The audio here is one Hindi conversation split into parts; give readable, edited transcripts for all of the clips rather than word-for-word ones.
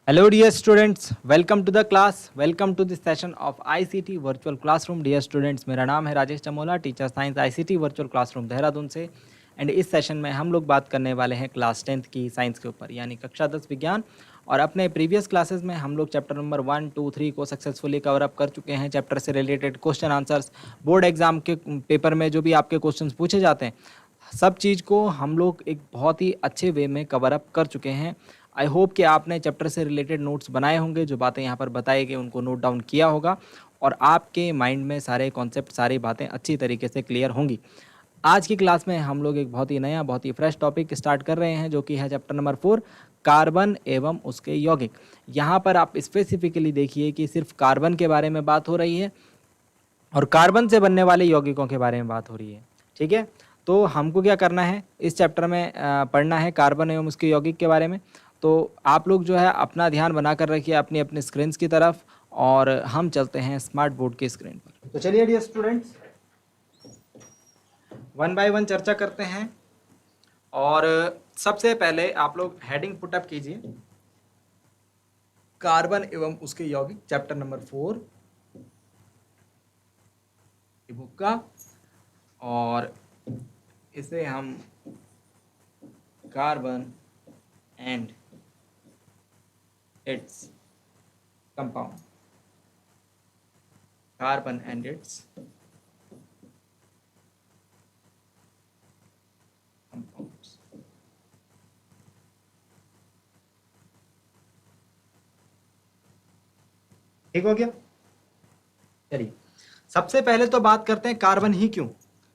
Hello dear students, welcome to the class, welcome to this session of ICT virtual classroom. Dear students, मेरा नाम है Rajesh Chamola, teacher science ICT virtual classroom Dehradun से। एंड इस सेशन में हम लोग बात करने वाले हैं क्लास 10th की साइंस के ऊपर, यानी कक्षा 10 विज्ञान। और अपने प्रीवियस क्लासेस में हम लोग चैप्टर नंबर 1, 2, 3 को सक्सेसफुली कवर अप कर चुके हैं। चैप्टर से related question answers, board exam के पेपर में जो भी आपके क्वेश्चन पूछे जाते हैं, सब चीज़ को हम लोग एक बहुत ही अच्छे वे में कवर अप कर चुके हैं। आई होप कि आपने चैप्टर से रिलेटेड नोट्स बनाए होंगे, जो बातें यहाँ पर बताई गई उनको नोट डाउन किया होगा और आपके माइंड में सारे कॉन्सेप्ट, सारी बातें अच्छी तरीके से क्लियर होंगी। आज की क्लास में हम लोग एक बहुत ही नया, बहुत ही फ्रेश टॉपिक स्टार्ट कर रहे हैं, जो कि है चैप्टर नंबर 4, कार्बन एवं उसके यौगिक। यहाँ पर आप स्पेसिफिकली देखिए कि सिर्फ कार्बन के बारे में बात हो रही है और कार्बन से बनने वाले यौगिकों के बारे में बात हो रही है। ठीक है, तो हमको क्या करना है, इस चैप्टर में पढ़ना है कार्बन एवं उसके यौगिक के बारे में। तो आप लोग जो है अपना ध्यान बना कर रखिए अपनी अपनी स्क्रीन की तरफ, और हम चलते हैं स्मार्ट बोर्ड की स्क्रीन पर। तो चलिए dear students, one by one चर्चा करते हैं। और सबसे पहले आप लोग हेडिंग पुटअप कीजिए, कार्बन एवं उसके यौगिक, चैप्टर नंबर 4 बुक का। और इसे हम carbon and its compound, carbon and it's compounds. ठीक हो गया? चलिए, सबसे पहले तो बात करते हैं कार्बन ही क्यों।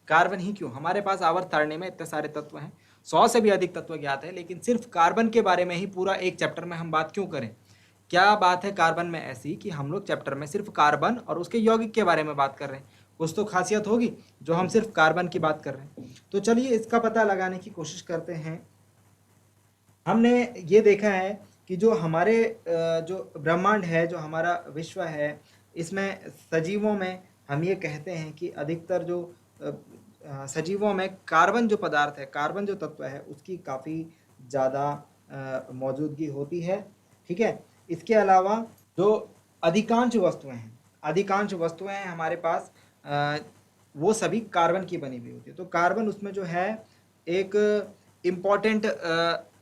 कार्बन ही क्यों? हमारे पास आवर्त सारणी में इतने सारे तत्व हैं, 100 से भी अधिक तत्व ज्ञात है, लेकिन सिर्फ कार्बन के बारे में ही पूरा एक चैप्टर में हम बात क्यों करें? क्या बात है कार्बन में ऐसी कि हम लोग चैप्टर में सिर्फ कार्बन और उसके यौगिक के बारे में बात कर रहे हैं? कुछ तो खासियत होगी जो हम सिर्फ कार्बन की बात कर रहे हैं। तो चलिए इसका पता लगाने की कोशिश करते हैं। हमने ये देखा है कि जो हमारे जो ब्रह्मांड है, जो हमारा विश्व है, इसमें सजीवों में हम ये कहते हैं कि अधिकतर जो सजीवों में कार्बन जो पदार्थ है, कार्बन जो तत्व है, उसकी काफ़ी ज़्यादा मौजूदगी होती है। ठीक है, इसके अलावा जो अधिकांश वस्तुएं हैं हमारे पास, वो सभी कार्बन की बनी हुई होती है। तो कार्बन उसमें जो है एक इम्पॉर्टेंट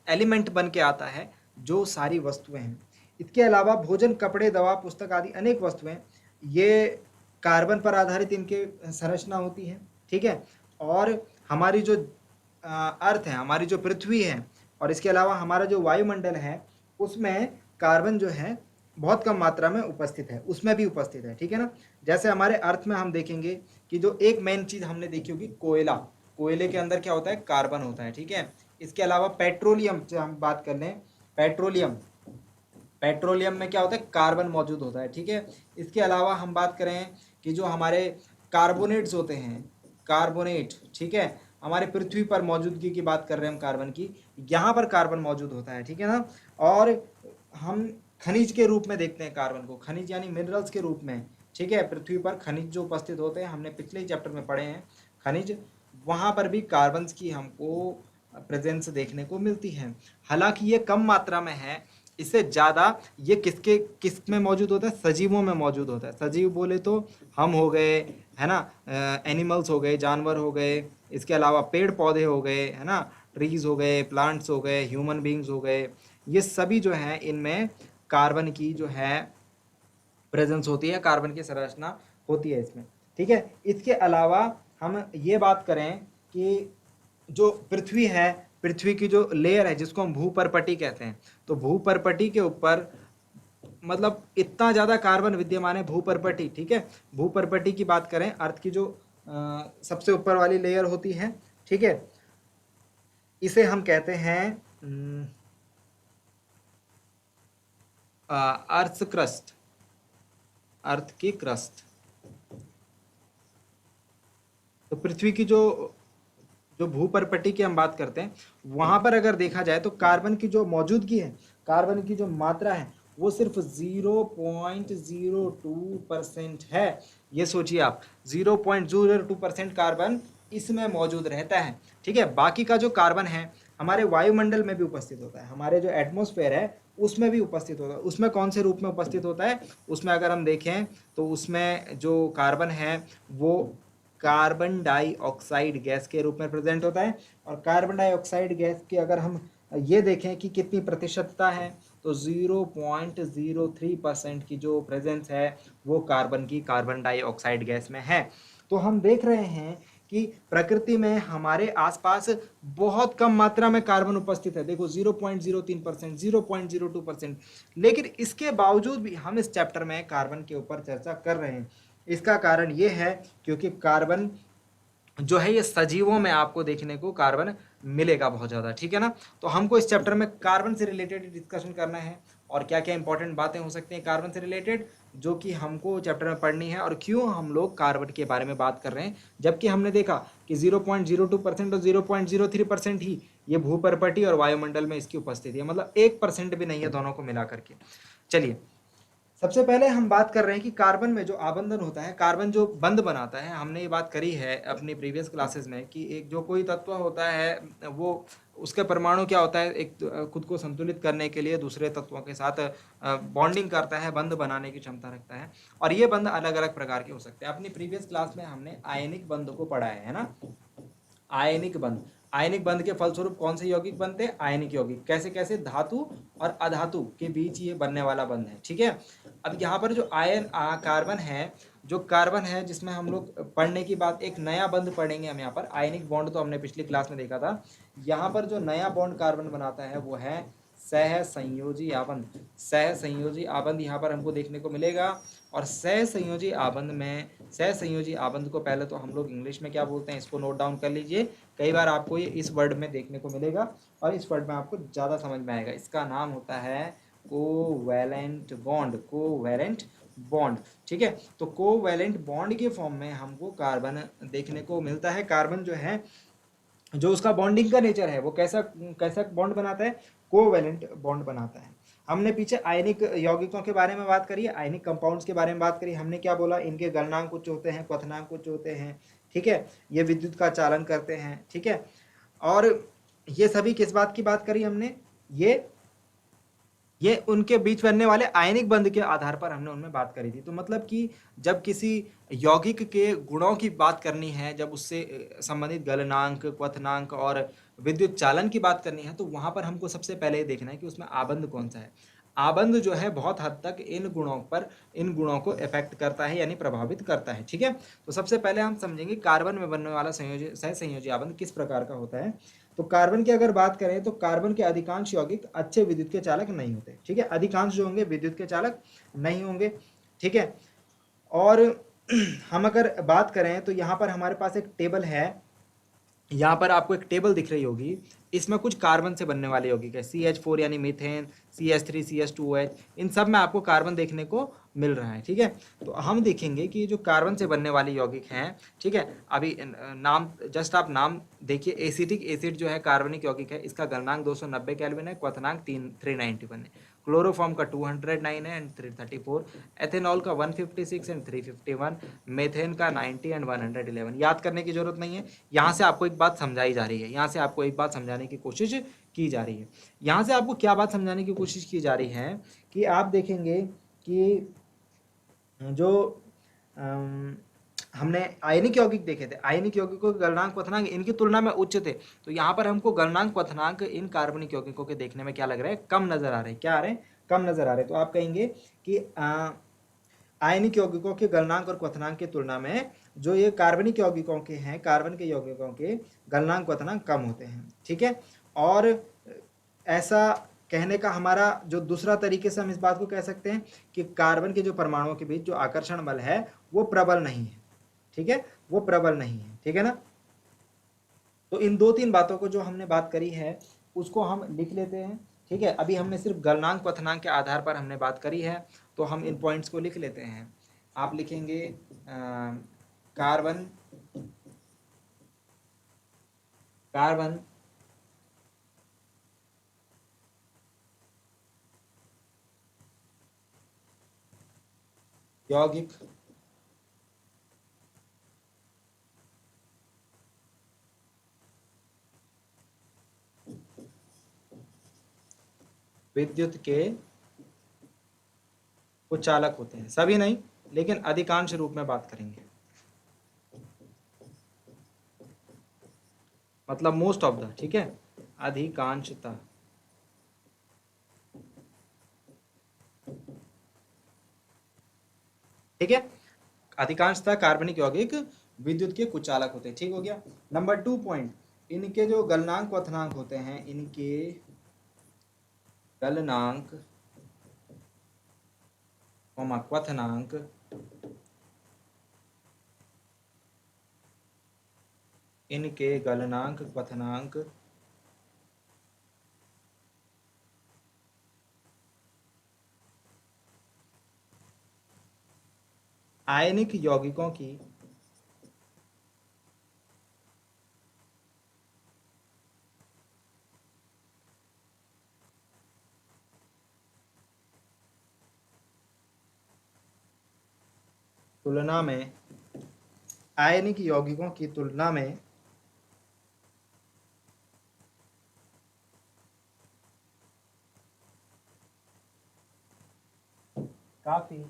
एलिमेंट बन के आता है जो सारी वस्तुएं हैं। इसके अलावा भोजन, कपड़े, दवा, पुस्तक आदि अनेक वस्तुएं, ये कार्बन पर आधारित इनके संरचना होती है। ठीक है, और हमारी जो अर्थ है, हमारी जो पृथ्वी है, और इसके अलावा हमारा जो वायुमंडल है, उसमें कार्बन जो है बहुत कम मात्रा में उपस्थित है, उसमें भी उपस्थित है। ठीक है ना, जैसे हमारे अर्थ में हम देखेंगे कि जो एक मेन चीज़ हमने देखी होगी, कोयला, कोयले के अंदर क्या होता है? कार्बन होता है। ठीक है, इसके अलावा पेट्रोलियम, जो हम बात कर लें, पेट्रोलियम में क्या होता है? कार्बन मौजूद होता है। ठीक है, इसके अलावा हम बात करें कि जो हमारे कार्बोनेट्स होते हैं, कार्बोनेट, ठीक है, हमारे पृथ्वी पर मौजूदगी की बात कर रहे हैं हम कार्बन की, यहाँ पर कार्बन मौजूद होता है। ठीक है ना, और हम खनिज के रूप में देखते हैं कार्बन को, खनिज यानी मिनरल्स के रूप में। ठीक है, पृथ्वी पर खनिज जो उपस्थित होते हैं, हमने पिछले ही चैप्टर में पढ़े हैं खनिज, वहाँ पर भी कार्बन की हमको प्रेजेंस देखने को मिलती है। हालांकि ये कम मात्रा में है, इससे ज़्यादा ये किस में मौजूद होता है? सजीवों में मौजूद होता है। सजीव बोले तो हम हो गए, है ना, एनिमल्स हो गए, जानवर हो गए, इसके अलावा पेड़ पौधे हो गए, है ना, ट्रीज हो गए, प्लांट्स हो गए, ह्यूमन बींग्स हो गए, ये सभी जो हैं इनमें कार्बन की जो है प्रेजेंस होती है, कार्बन की संरचना होती है इसमें। ठीक है, इसके अलावा हम ये बात करें कि जो पृथ्वी है, पृथ्वी की जो लेयर है, जिसको हम भूपर्पटी कहते हैं, तो भूपर्पटी के ऊपर मतलब इतना ज़्यादा कार्बन विद्यमान है भूपर्पटी। ठीक है, भूपर्पटी की बात करें, अर्थ की जो सबसे ऊपर वाली लेयर होती है, ठीक है, इसे हम कहते हैं अर्थ क्रस्ट, अर्थ की क्रस्ट। तो पृथ्वी की जो भूपर्पटी की हम बात करते हैं, वहां पर अगर देखा जाए तो कार्बन की जो मौजूदगी है, कार्बन की जो मात्रा है, वो सिर्फ 0.02% है। ये सोचिए आप, 0.02% कार्बन इसमें मौजूद रहता है। ठीक है, बाकी का जो कार्बन है हमारे वायुमंडल में भी उपस्थित होता है, हमारे जो एटमॉस्फेयर है उसमें भी उपस्थित होता है। उसमें कौन से रूप में उपस्थित होता है? उसमें अगर हम देखें तो उसमें जो कार्बन है वो कार्बन डाइऑक्साइड गैस के रूप में प्रेजेंट होता है। और कार्बन डाइऑक्साइड गैस की अगर हम ये देखें कि कितनी प्रतिशतता है, तो 0.03% की जो प्रेजेंस है वो कार्बन की कार्बन डाइऑक्साइड गैस में है। तो हम देख रहे हैं कि प्रकृति में हमारे आसपास बहुत कम मात्रा में कार्बन उपस्थित है। देखो 0.03%, 0.02%, लेकिन इसके बावजूद भी हम इस चैप्टर में कार्बन के ऊपर चर्चा कर रहे हैं। इसका कारण ये है क्योंकि कार्बन जो है ये सजीवों में आपको देखने को कार्बन मिलेगा बहुत ज़्यादा, ठीक है ना। तो हमको इस चैप्टर में कार्बन से रिलेटेड डिस्कशन करना है और क्या क्या इंपॉर्टेंट बातें हो सकती हैं कार्बन से रिलेटेड जो कि हमको चैप्टर में पढ़नी है, और क्यों हम लोग कार्बन के बारे में बात कर रहे हैं, जबकि हमने देखा कि 0.02% और 0.03% ही ये भूपर्पटी और वायुमंडल में इसकी उपस्थिति है, मतलब 1% भी नहीं है दोनों को मिला करके। चलिए, सबसे पहले हम बात कर रहे हैं कि कार्बन में जो आबंधन होता है, कार्बन जो बंध बनाता है, हमने ये बात करी है अपनी प्रीवियस क्लासेस में कि एक जो कोई तत्व होता है वो उसके परमाणु क्या होता है, एक खुद को संतुलित करने के लिए दूसरे तत्वों के साथ बॉन्डिंग करता है, बंध बनाने की क्षमता रखता है। और ये बंध अलग अलग प्रकार के हो सकते हैं। अपनी प्रीवियस क्लास में हमने आयनिक बंध को पढ़ा है ना। आयनिक बंध, आयनिक बंध के फलस्वरूप कौन से यौगिक बनते हैं? आयनिक यौगिक। कैसे कैसे? धातु और अधातु के बीच ये बनने वाला बंध है, ठीक है। अब यहाँ पर जो कार्बन है, जो कार्बन है जिसमें हम लोग पढ़ने की बात, एक नया बंध पढ़ेंगे हम यहाँ पर। आयनिक बॉन्ड तो हमने पिछली क्लास में देखा था। यहाँ पर जो नया बॉन्ड कार्बन बनाता है वो है सह संयोजी आबंध। सह संयोजी आबंध यहाँ पर हमको देखने को मिलेगा। और सह संयोजी आबंध में, सह संयोजी आबंध को पहले तो हम लोग इंग्लिश में क्या बोलते हैं, इसको नोट डाउन कर लीजिए। कई बार आपको ये इस वर्ड में देखने को मिलेगा और इस वर्ड में आपको ज़्यादा समझ में आएगा। इसका नाम होता है कोवैलेंट बॉन्ड। कोवैलेंट बॉन्ड, ठीक है। तो कोवैलेंट बॉन्ड के फॉर्म में हमको कार्बन देखने को मिलता है। कार्बन जो है, जो उसका बॉन्डिंग का नेचर है, वो कैसा कैसा बॉन्ड बनाता है? कोवैलेंट बॉन्ड बनाता है। हमने पीछे आयनिक यौगिकों के बारे में बात करी है, आयनिक कंपाउंड्स के बारे में बात करी। हमने क्या बोला? इनके गलनांक उच्च होते हैं, क्वथनांक उच्च होते हैं, ठीक है। ये विद्युत का चालन करते हैं, ठीक है। और ये सभी किस बात की बात करी हमने? ये उनके बीच बनने वाले आयनिक बंध के आधार पर हमने उनमें बात करी थी। तो मतलब कि जब किसी यौगिक के गुणों की बात करनी है, जब उससे संबंधित गलनांक, क्वथनांक और विद्युत चालन की बात करनी है, तो वहां पर हमको सबसे पहले ये देखना है कि उसमें आबंध कौन सा है। आबंध जो है बहुत हद तक इन गुणों को इफेक्ट करता है, यानी प्रभावित करता है, ठीक है। तो सबसे पहले हम समझेंगे कार्बन में बनने वाला सह संयोजी आबंध किस प्रकार का होता है। तो कार्बन की अगर बात करें तो कार्बन के अधिकांश यौगिक अच्छे विद्युत के चालक नहीं होते, ठीक है। अधिकांश जो होंगे विद्युत के चालक नहीं होंगे, ठीक है। और हम अगर बात करें तो यहाँ पर हमारे पास एक टेबल है, यहाँ पर आपको एक टेबल दिख रही होगी। इसमें कुछ कार्बन से बनने वाले यौगिक है, CH4 यानी मीथेन, CH3, CH2OH, इन सब में आपको कार्बन देखने को मिल रहा है, ठीक है। तो हम देखेंगे कि जो कार्बन से बनने वाले यौगिक हैं, ठीक है, अभी नाम जस्ट आप नाम देखिए। एसिटिक एसिड जो है कार्बनिक यौगिक है, इसका गलनांक 290 केल्विन है, क्वथनांक 391 है। क्लोरोफॉर्म का 209 है एंड 334, एथेनॉल का 156 एंड 351, मेथेन का 90 एंड 111। याद करने की जरूरत नहीं है, यहाँ से आपको एक बात समझाई जा रही है, यहाँ से आपको एक बात समझाने की कोशिश की जा रही है। यहाँ से आपको क्या बात समझाने की कोशिश की जा रही है कि आप देखेंगे कि जो हमने आयनिक यौगिक देखे थे, आयनिक यौगिकों के गलनांक क्वथनांक इनकी तुलना में उच्च थे। तो यहाँ पर हमको गलनांक क्वथनांक इन कार्बनिक यौगिकों के देखने में क्या लग रहा है? कम नजर आ रहे हैं। क्या आ रहे हैं? कम नजर आ रहे हैं। तो आप कहेंगे कि आयनिक यौगिकों के गलनांक और क्वथनांक की तुलना में जो ये कार्बनिक यौगिकों के हैं, कार्बन के यौगिकों के गलनांक क्वथनांक कम होते हैं, ठीक है। और ऐसा कहने का हमारा जो दूसरा तरीके से हम इस बात को कह सकते हैं कि कार्बन के जो परमाणुओं के बीच जो आकर्षण बल है वो प्रबल नहीं है, ठीक है, वो प्रबल नहीं है, ठीक है ना। तो इन दो तीन बातों को जो हमने बात करी है उसको हम लिख लेते हैं, ठीक है। अभी हमने सिर्फ गलनांक क्वथनांक के आधार पर हमने बात करी है, तो हम इन पॉइंट्स को लिख लेते हैं। आप लिखेंगे कार्बन कार्बन यौगिक विद्युत के कुछ चालक होते हैं, सभी नहीं लेकिन अधिकांश रूप में बात करेंगे, मतलब मोस्ट ऑफ द, ठीक है, अधिकांशतः। ठीक है, अधिकांशतः कार्बनिक यौगिक विद्युत के कुछ चालक होते हैं। ठीक हो गया। नंबर 2 पॉइंट, इनके जो गलनांक क्वथनांक होते हैं, इनके गलनांक क्वथनांक इनके गलनांक क्वथनांक आयनिक यौगिकों की तुलना में, आयनिक यौगिकों की तुलना में काफी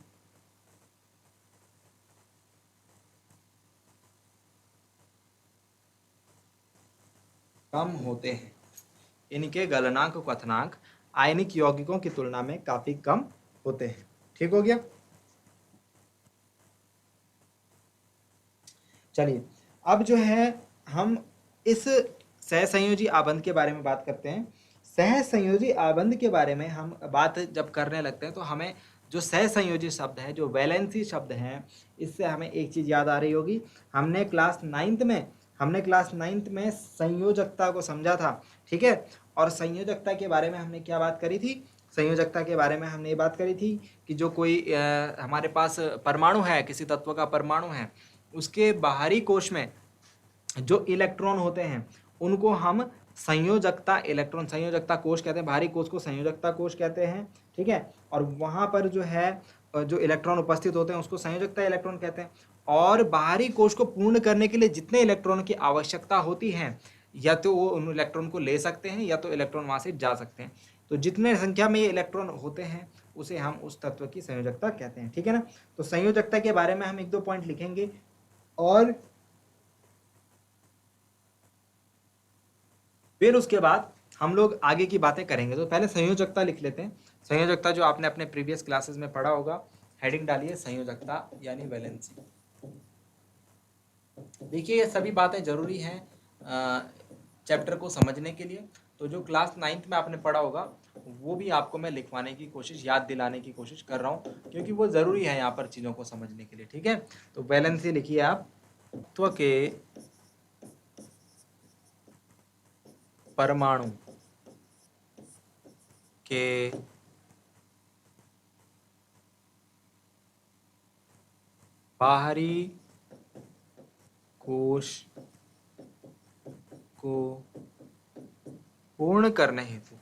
कम होते हैं। इनके गलनांक क्वथनांक आयनिक यौगिकों की तुलना में काफी कम होते हैं। ठीक हो गया। चलिए अब जो है हम इस सहसंयोजी आबंध के बारे में बात करते हैं। सहसंयोजी आबंध के बारे में हम बात जब करने लगते हैं तो हमें जो सहसंयोजी शब्द है, जो वैलेंसी शब्द है, इससे हमें एक चीज याद आ रही होगी। हमने क्लास नाइन्थ में संयोजकता को समझा था। ठीक है, और संयोजकता के बारे में हमने क्या बात करी थी? संयोजकता के बारे में हमने ये बात करी थी कि जो कोई हमारे पास परमाणु है, किसी तत्व का परमाणु है, उसके बाहरी कोश में जो इलेक्ट्रॉन होते हैं उनको हम संयोजकता कोश कहते हैं। बाहरी कोश को संयोजकता कोश कहते हैं। ठीक है, और वहां पर जो है जो इलेक्ट्रॉन उपस्थित होते हैं उसको संयोजकता इलेक्ट्रॉन कहते हैं। और बाहरी कोश को पूर्ण करने के लिए जितने इलेक्ट्रॉन की आवश्यकता होती है, या तो वो उन इलेक्ट्रॉन को ले सकते हैं या तो इलेक्ट्रॉन वहां से जा सकते हैं। तो जितने संख्या में ये इलेक्ट्रॉन होते हैं उसे हम उस तत्व की संयोजकता कहते हैं। ठीक है ना। तो संयोजकता के बारे में हम 1-2 पॉइंट लिखेंगे और फिर उसके बाद हम लोग आगे की बातें करेंगे। तो पहले संयोजकता लिख लेते हैं। संयोजकता जो आपने अपने प्रीवियस क्लासेस में पढ़ा होगा, हेडिंग डालिए संयोजकता यानी वैलेंसी। देखिए ये सभी बातें जरूरी हैं चैप्टर को समझने के लिए। तो जो क्लास 9th में आपने पढ़ा होगा वो भी आपको मैं लिखवाने की कोशिश, याद दिलाने की कोशिश कर रहा हूँ, क्योंकि वो ज़रूरी है यहाँ पर चीज़ों को समझने के लिए। ठीक है, तो वैलेंसी लिखिए आप, तत्व के परमाणु के बाहरी कोश को पूर्ण करने हेतु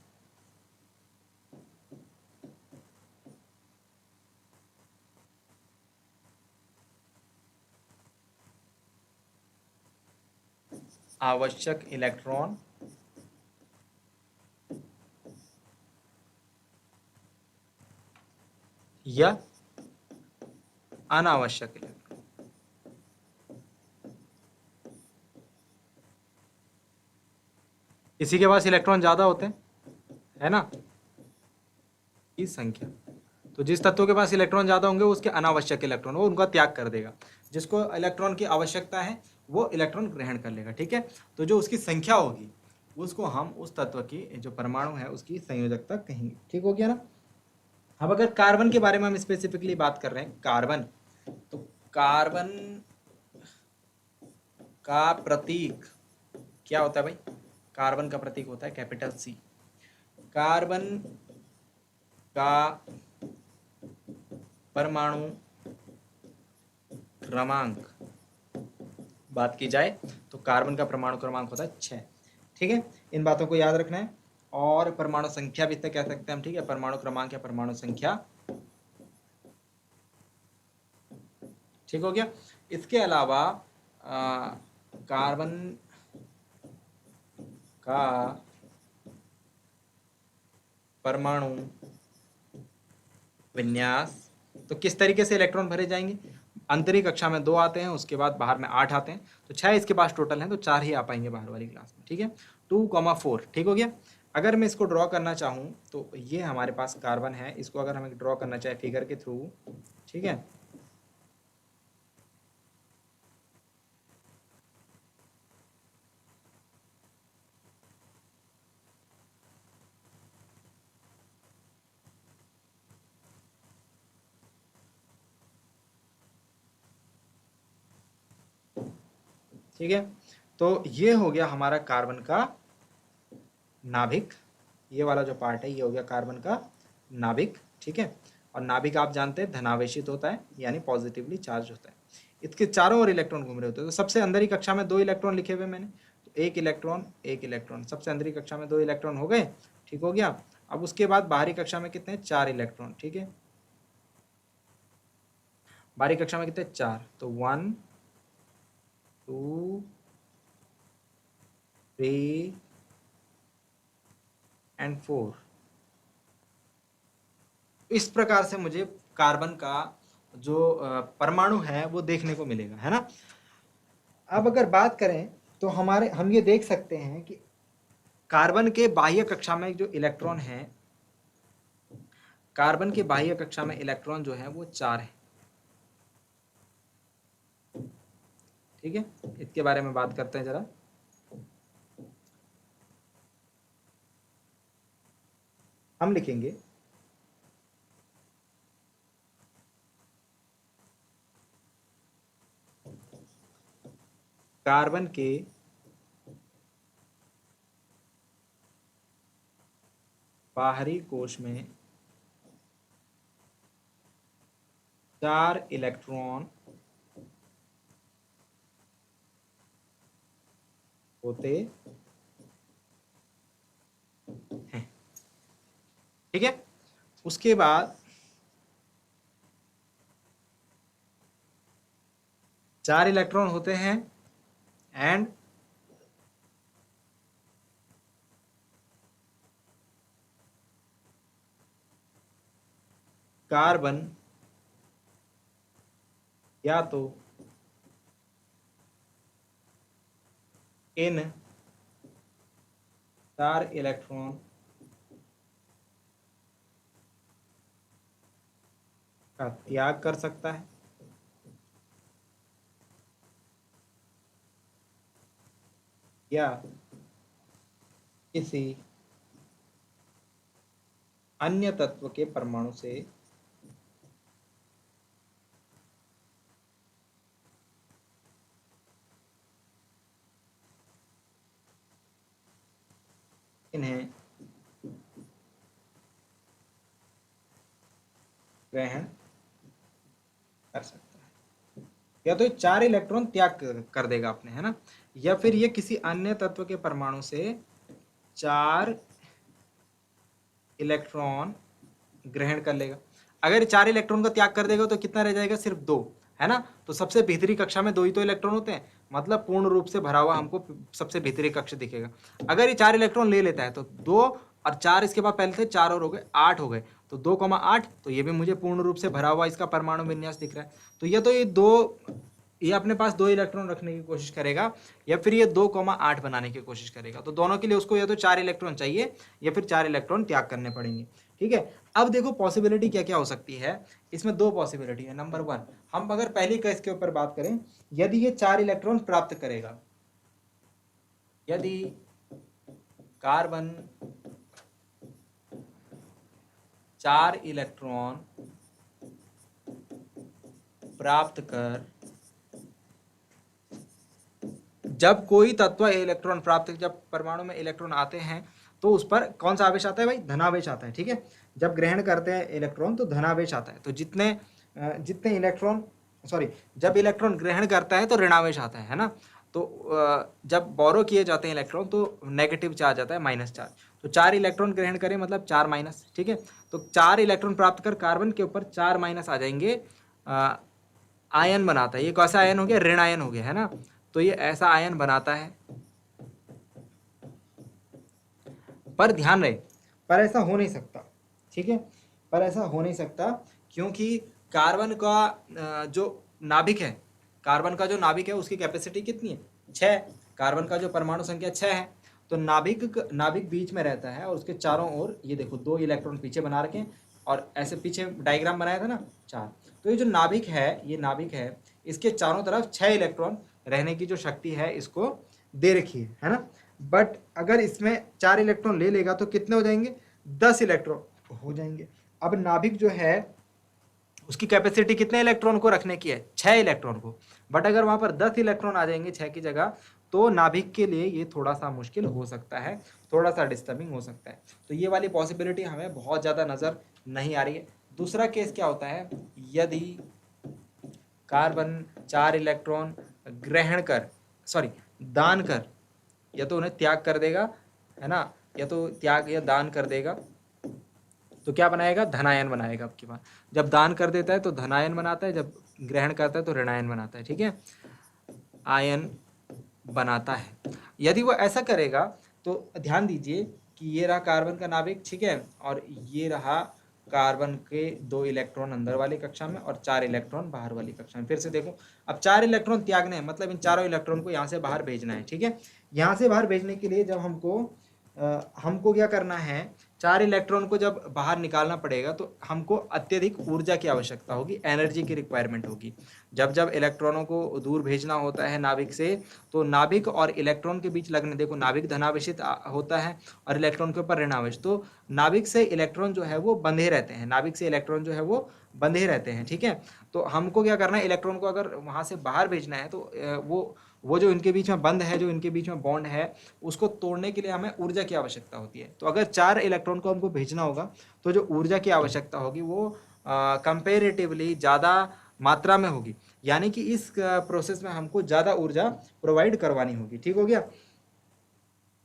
आवश्यक इलेक्ट्रॉन या अनावश्यक इलेक्ट्रॉन, किसी के पास इलेक्ट्रॉन ज्यादा होते हैं, है ना, की संख्या। तो जिस तत्व के पास इलेक्ट्रॉन ज्यादा होंगे उसके अनावश्यक इलेक्ट्रॉन वो उनका त्याग कर देगा, जिसको इलेक्ट्रॉन की आवश्यकता है वो इलेक्ट्रॉन ग्रहण कर लेगा। ठीक है, तो जो उसकी संख्या होगी उसको हम उस तत्व की जो परमाणु है उसकी संयोजकता कहेंगे। ठीक हो गया ना। अब अगर कार्बन के बारे में हम स्पेसिफिकली बात कर रहे हैं, कार्बन, तो कार्बन का प्रतीक क्या होता है भाई? कार्बन का प्रतीक होता है कैपिटल C। कार्बन का परमाणु क्रमांक बात की जाए तो कार्बन का परमाणु क्रमांक होता है 6। ठीक है, इन बातों को याद रखना है। और परमाणु संख्या भी कह सकते हैं हम। ठीक है, परमाणु क्रमांक या परमाणु संख्या। ठीक हो गया। इसके अलावा कार्बन का परमाणु विन्यास। तो किस तरीके से इलेक्ट्रॉन भरे जाएंगे, आंतरिक कक्षा में 2 आते हैं, उसके बाद बाहर में 8 आते हैं, तो 6 इसके पास टोटल हैं, तो 4 ही आ पाएंगे बाहर वाली क्लास में। ठीक है, 2,4 ठीक हो गया। अगर मैं इसको ड्रॉ करना चाहूँ तो ये हमारे पास कार्बन है, इसको अगर हमें ड्रॉ करना चाहे फिगर के थ्रू, ठीक है, ठीक है, तो ये हो गया हमारा कार्बन का नाभिक। ये वाला जो पार्ट है ये हो गया कार्बन का नाभिक। ठीक है, और नाभिक आप जानते हैं धनावेशित होता है, यानी पॉजिटिवली चार्ज होता है। इसके चारों ओर इलेक्ट्रॉन घूम रहे होते हैं। तो सबसे अंदर कक्षा में 2 इलेक्ट्रॉन लिखे हुए मैंने, तो एक इलेक्ट्रॉन, सबसे अंदर कक्षा में 2 इलेक्ट्रॉन हो गए। ठीक हो गया। अब उसके बाद बाहरी कक्षा में कितने, 4 इलेक्ट्रॉन। ठीक है, बाहरी कक्षा में कितने, 4, तो 1 2 3 एंड 4। इस प्रकार से मुझे कार्बन का जो परमाणु है वो देखने को मिलेगा, है ना। अब अगर बात करें तो हम ये देख सकते हैं कि कार्बन के बाह्य कक्षा में जो इलेक्ट्रॉन है, कार्बन के बाह्य कक्षा में इलेक्ट्रॉन जो है वो 4 है। ठीक है, इसके बारे में बात करते हैं जरा। हम लिखेंगे कार्बन के बाहरी कोश में 4 इलेक्ट्रॉन होते हैं। ठीक है, उसके बाद 4 इलेक्ट्रॉन होते हैं एंड कार्बन या तो इन 4 इलेक्ट्रॉन का त्याग कर सकता है या किसी अन्य तत्व के परमाणु से इन्हें ग्रहण कर सकता है। या तो ये 4 इलेक्ट्रॉन त्याग कर देगा अपने, है ना, या फिर ये किसी अन्य तत्व के परमाणु से 4 इलेक्ट्रॉन ग्रहण कर लेगा। अगर 4 इलेक्ट्रॉन का त्याग कर देगा तो कितना रह जाएगा, सिर्फ 2, है ना। तो सबसे भीतरी कक्षा में 2 ही तो इलेक्ट्रॉन होते हैं, मतलब पूर्ण रूप से भरा हुआ हमको सबसे भीतरी कक्ष दिखेगा। अगर ये 4 इलेक्ट्रॉन ले लेता है तो 2 और 4, इसके बाद पहले थे 4 और हो गए 8 हो गए, तो 2,8, तो ये भी मुझे पूर्ण रूप से भरा हुआ इसका परमाणु विन्यास दिख रहा है। तो ये अपने पास 2 इलेक्ट्रॉन रखने की कोशिश करेगा या फिर ये 2,8 बनाने की कोशिश करेगा। तो दोनों के लिए उसको या तो 4 इलेक्ट्रॉन चाहिए या फिर 4 इलेक्ट्रॉन त्याग करने पड़ेंगे। ठीक है, अब देखो पॉसिबिलिटी क्या क्या हो सकती है। इसमें 2 पॉसिबिलिटी है। नंबर 1, हम अगर पहली केस के ऊपर बात करें, यदि ये 4 इलेक्ट्रॉन प्राप्त करेगा, यदि कार्बन 4 इलेक्ट्रॉन प्राप्त कर, जब कोई तत्व इलेक्ट्रॉन प्राप्त, जब परमाणु में इलेक्ट्रॉन आते हैं तो उस पर कौन सा आवेश आता है भाई, धनावेश आता है। ठीक है, जब ग्रहण करते हैं इलेक्ट्रॉन तो धनावेश आता है। तो जितने इलेक्ट्रॉन, सॉरी, जब इलेक्ट्रॉन ग्रहण करता है तो ऋणावेश आता है ना। तो जब बोरो किए जाते हैं इलेक्ट्रॉन तो नेगेटिव चार्ज आता है, माइनस चार्ज। तो 4 इलेक्ट्रॉन ग्रहण करें मतलब 4 माइनस। ठीक है, तो 4 इलेक्ट्रॉन प्राप्त कर कार्बन के ऊपर 4 माइनस आ जाएंगे, आयन बनाता है। ये कैसा आयन हो गया, ऋण आयन हो गया, है ना। तो ये ऐसा आयन बनाता है। पर ध्यान रहे, पर ऐसा हो नहीं सकता, ठीक है, पर ऐसा हो नहीं सकता क्योंकि कार्बन का जो नाभिक है, कार्बन का जो नाभिक है उसकी कैपेसिटी कितनी है, 6। कार्बन का जो परमाणु संख्या 6 है, तो नाभिक बीच में रहता है और उसके चारों ओर ये देखो 2 इलेक्ट्रॉन पीछे बना रखे हैं और ऐसे पीछे डायग्राम बनाया था ना 4। तो ये जो नाभिक है, ये नाभिक है, इसके चारों तरफ 6 इलेक्ट्रॉन रहने की जो शक्ति है इसको दे रखी है ना। बट अगर इसमें 4 इलेक्ट्रॉन ले लेगा तो कितने हो जाएंगे, 10 इलेक्ट्रॉन हो जाएंगे। अब नाभिक जो है उसकी कैपेसिटी कितने इलेक्ट्रॉन को रखने की है, 6 इलेक्ट्रॉन को। बट अगर वहां पर 10 इलेक्ट्रॉन आ जाएंगे 6 की जगह, तो नाभिक के लिए ये थोड़ा सा मुश्किल हो सकता है, थोड़ा सा डिस्टर्बिंग हो सकता है। तो ये वाली पॉसिबिलिटी हमें बहुत ज़्यादा नज़र नहीं आ रही है। दूसरा केस क्या होता है, यदि कार्बन 4 इलेक्ट्रॉन ग्रहण कर, सॉरी दान कर, या तो उन्हें त्याग कर देगा, है ना, या तो त्याग या दान कर देगा, तो क्या बनाएगा, धनायन बनाएगा। आपके पास जब दान कर देता है तो धनायन बनाता है, जब ग्रहण करता है तो ऋणायन बनाता है, ठीक है, आयन बनाता है। यदि वो ऐसा करेगा तो ध्यान दीजिए कि ये रहा कार्बन का नाभिक, ठीक है, और ये रहा कार्बन के 2 इलेक्ट्रॉन अंदर वाली कक्षा में और 4 इलेक्ट्रॉन बाहर वाली कक्षा में। फिर से देखो, अब 4 इलेक्ट्रॉन त्यागने हैं, मतलब इन चारों इलेक्ट्रॉन को यहाँ से बाहर भेजना है, ठीक है। यहाँ से बाहर भेजने के लिए जब हमको क्या करना है, 4 इलेक्ट्रॉन को जब बाहर निकालना पड़ेगा तो हमको अत्यधिक ऊर्जा की आवश्यकता होगी, एनर्जी की रिक्वायरमेंट होगी। जब इलेक्ट्रॉनों को दूर भेजना होता है नाभिक से, तो नाभिक और इलेक्ट्रॉन के बीच लगने, देखो नाभिक धनावेशित होता है और इलेक्ट्रॉन के ऊपर ऋणावेश, तो नाभिक से इलेक्ट्रॉन जो है वो बंधे रहते हैं, नाभिक से इलेक्ट्रॉन जो है वो बंधे रहते हैं, ठीक है। तो हमको क्या करना है, इलेक्ट्रॉन को अगर वहाँ से बाहर भेजना है तो वो जो इनके बीच में बंध है, जो इनके बीच में बॉन्ड है, उसको तोड़ने के लिए हमें ऊर्जा की आवश्यकता होती है। तो अगर 4 इलेक्ट्रॉन को हमको भेजना होगा तो जो ऊर्जा की आवश्यकता होगी वो कंपेरेटिवली ज़्यादा मात्रा में होगी, यानी कि इस प्रोसेस में हमको ज़्यादा ऊर्जा प्रोवाइड करवानी होगी, ठीक हो गया।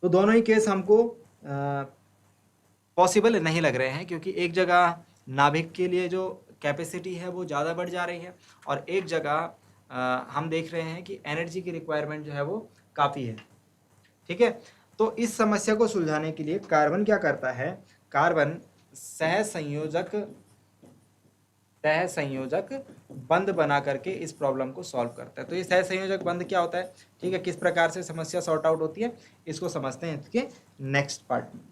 तो दोनों ही केस हमको पॉसिबल नहीं लग रहे हैं, क्योंकि एक जगह नाभिक के लिए जो कैपेसिटी है वो ज़्यादा बढ़ जा रही है और एक जगह हम देख रहे हैं कि एनर्जी की रिक्वायरमेंट जो है वो काफ़ी है, ठीक है। तो इस समस्या को सुलझाने के लिए कार्बन क्या करता है, कार्बन सहसंयोजक बंध बना करके इस प्रॉब्लम को सॉल्व करता है। तो ये सहसंयोजक बंध क्या होता है, ठीक है, किस प्रकार से समस्या सॉर्ट आउट होती है, इसको समझते हैं इसके नेक्स्ट पार्ट में।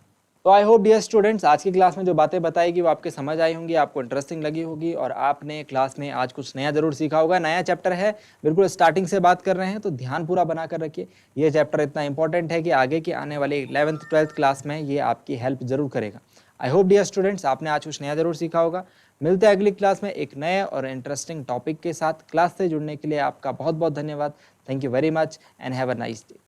तो आई होप डियर स्टूडेंट्स, आज की क्लास में जो बातें बताएगी वो आपके समझ आई होंगी, आपको इंटरेस्टिंग लगी होगी और आपने क्लास में आज कुछ नया जरूर सीखा होगा। नया चैप्टर है, बिल्कुल स्टार्टिंग से बात कर रहे हैं, तो ध्यान पूरा बना कर रखिए। ये चैप्टर इतना इंपॉर्टेंट है कि आगे के आने वाले 11th 12th क्लास में ये आपकी हेल्प जरूर करेगा। आई होप डियर स्टूडेंट्स, आपने आज कुछ नया जरूर सीखा होगा। मिलते हैं अगली क्लास में एक नए और इंटरेस्टिंग टॉपिक के साथ। क्लास से जुड़ने के लिए आपका बहुत बहुत धन्यवाद। Thank you very much and have a nice day.